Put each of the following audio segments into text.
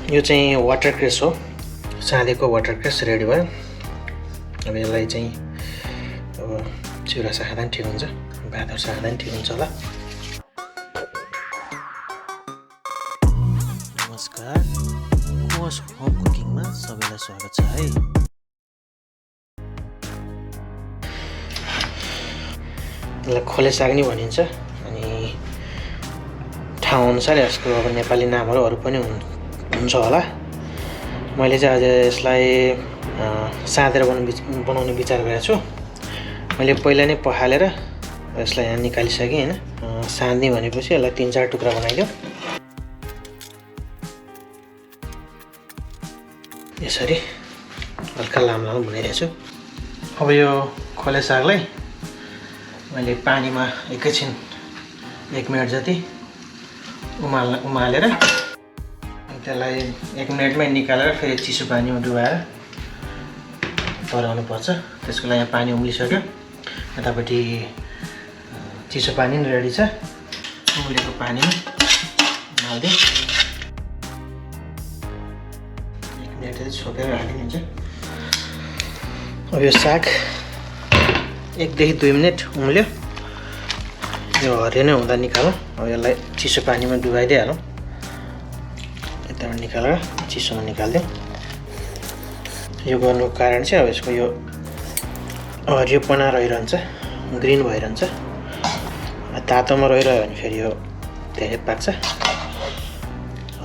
यो चाहिँ water cress हो, साँधेको वाटर क्रेस रेडी भयो। अब यसलाई चाहिँ अब चिउरासा खाँदा पनि ठिक हुन्छ, भातहरूसँग खाँदा पनि ठिक हुन्छ होला। नमस्कार, मोमोज होम कुकिङमा सबैलाई स्वागत छ है। यसलाई खोले साग नि भनिन्छ अनि ठाउँ अनुसार यसको अब नेपाली नामहरू अरू पनि हुन्छ होला। मैले चाहिँ आज यसलाई साँधेर बनाउने विचार गरेको छु। मैले पहिला नै पखालेर यसलाई यहाँ निकालिसकेँ हैन। साँध्ने भनेपछि यसलाई 3-4 टुक्रा बनाइदियो। यसरी हल्का लामो बनाइदिएको छु। अब यो खोले सागलाई मैले पानीमा एकैछिन 1 मिनट जति उमालेर त्यसलाई 1 मिनटमै निकालेर फेरि चिसो पानीमा डुबाएर पराउनु पर्छ। त्यसको लागि यहाँ पानी उम्लिसक्यो, यतापट्टि चिसो पानी पनि रेडी छ। उम्लेको पानीमा हाल्दै 1 मिनट जति छोपेर राखिदिन्छ। अब यो साग 1 देखि 2 मिनट उम्ल्यो, यो हरियो नै हुँदा निकालौँ। अब यसलाई चिसो पानीमा डुबाइदिइहालौँ। यताबाट निकालेर चिसोमा निकालिदिउँ। यो गर्नुको कारण चाहिँ अब यसको यो हरियोपना रहिरहन्छ, ग्रिन भइरहन्छ। तातोमा रहिरह्यो भने फेरि यो धेरै पाक्छ।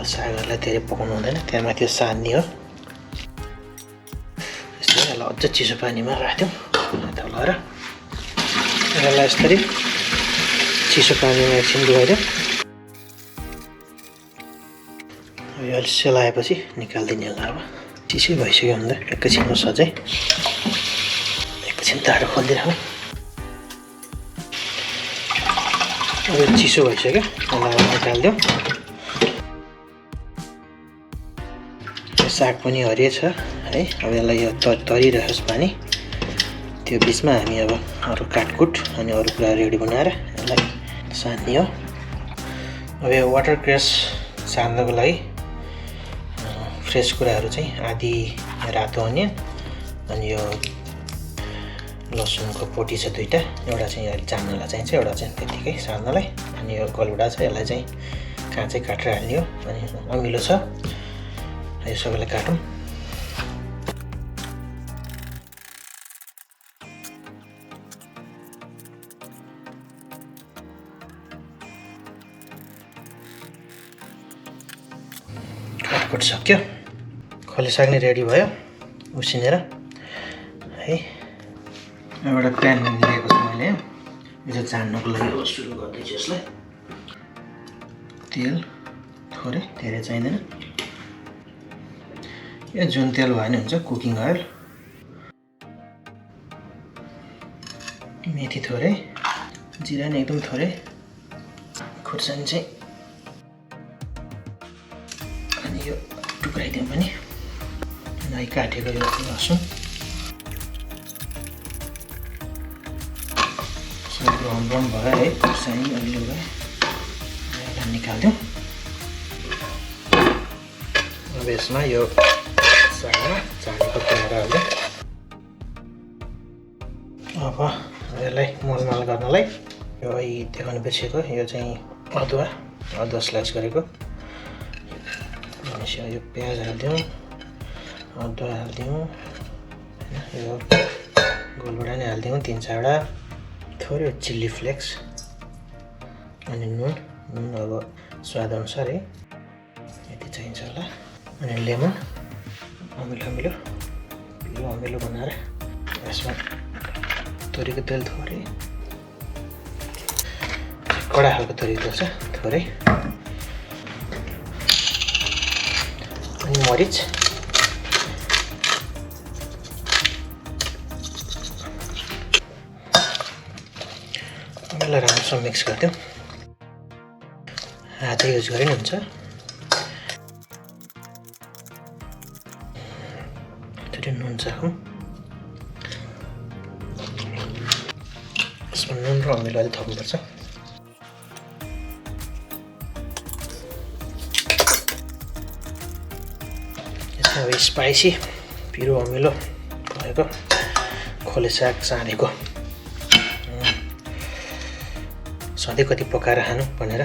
सागहरूलाई धेरै पकाउनु हुँदैन, त्यहाँमाथि यो सान्ने हो। यसरी यसलाई अझ चिसो पानीमा राख्दिउँ यता लगाएर। यसलाई यसरी चिसो पानीमा एकछिन डुबाइदिउँ। यो सेलाएपछि निकालिदिने होला। अब चिसै भइसक्यो भन्दा एकैछिनमा सजै एकैछिन तातो खोलिदिइराखौँ। अब चिसो भइसक्यो, यसलाई निकालिदिउँ। साग पनि हरियो छ है। अब यसलाई यो तरिरहोस् पानी, त्यो बिचमा हामी अब अरू काटकुट अनि अरू कुरा रेडी बनाएर यसलाई सान्ने हो। अब यो वाटर क्रेस सान्नको लागि फ्रेस कुराहरू चाहिँ आधी रातो अनियन अनि यो लसुनको पोटी छ 2टा, एउटा चाहिँ अहिले चाम्नलाई चाहिन्छ, एउटा चाहिँ त्यतिकै सान्नलाई। अनि यो गलौटा छ, यसलाई चाहिँ काँचै काटेर हाल्ने हो। अनि अमिलो छ, यो सबैलाई काटौँ। काटकुट सक्यो, खोले साग नै रेडी भयो उसिनेर है। एउटा प्यान लिएको छु मैले, यो चाहिँ छान्नको लागि सुरु गर्दैछु। यसलाई तेल थोरै, धेरै चाहिँदैन। यो जुन तेल भयो भने हुन्छ, कुकिङ अयल। मेथी थोरै, जिरा नि एकदम थोरै, खुर्सानी चाहिँ अनि यो टुक्राइदिउँ पनि। अनि काटेको यो लसुन ब्राउन ब्राउन भयो है, खुर्सानी अलिअलि भयो, यसलाई निकालिदिउँ। अब यसमा यो सागमा चानेको पिँडाहरू हाल्दिउँ। अब यसलाई मोलमाल गर्नलाई यो देखाउनु बिर्सेको, यो चाहिँ अदुवा स्लाइस गरेको। यो प्याज हालिदिउँ, अदुवा हालिदिउँ, यो गोलबुडा नै हालिदिउँ 3-4वटा, थोरै चिल्ली फ्लेक्स अनि नुन अब स्वाद अनुसार है, यति चाहिन्छ होला। अनि लेमन अमिलो बनाएर यसमा तोरीको तेल थोरै, कडा खालको तोरीको तेल छ थोरै, अनि मरिच, यसलाई राम्रोसँग मिक्स गरिदिउँ। हात युज गरे नि हुन्छ। थोरै नुन चाखौँ। यसमा नुन र अमिलो अलिक थप्नुपर्छ। अब स्पाइसी पिरो अमिलो भएको खोले साग चाँडीको सधैँ कति पकाएर खानु भनेर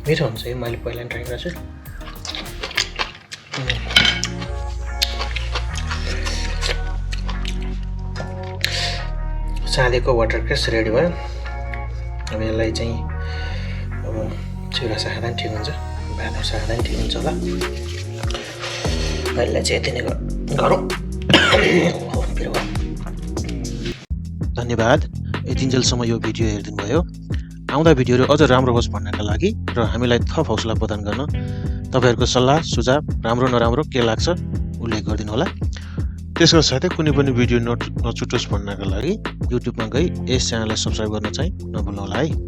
मिठो हुन्छ यो मैले पहिला ट्राई गर्छु चाँडीको वाटर क्रेस रेडी भयो अब यसलाई चाहिँ अब चिउरा खाँदा पनि ठिक हुन्छ भात खाँदा पनि ठिक हुन्छ होला अहिले चाहिँ यति नै गरौँ धन्यवाद यतिन्जेलसम्म यो भिडियो हेरिदिनु भयो आउँदा भिडियोहरू अझ राम्रो होस् भन्नका लागि र हामीलाई थप हौसला प्रदान गर्न तपाईहरुको सल्लाह सुझाव राम्रो नराम्रो के लाग्छ उल्लेख गरिदिनु होला त्यसका साथै कुनै पनि भिडियो नछुटोस् भन्नका लागि युट्युबमा गई यस च्यानललाई सब्स्क्राइब गर्न चाहिँ नभुल्नु होला है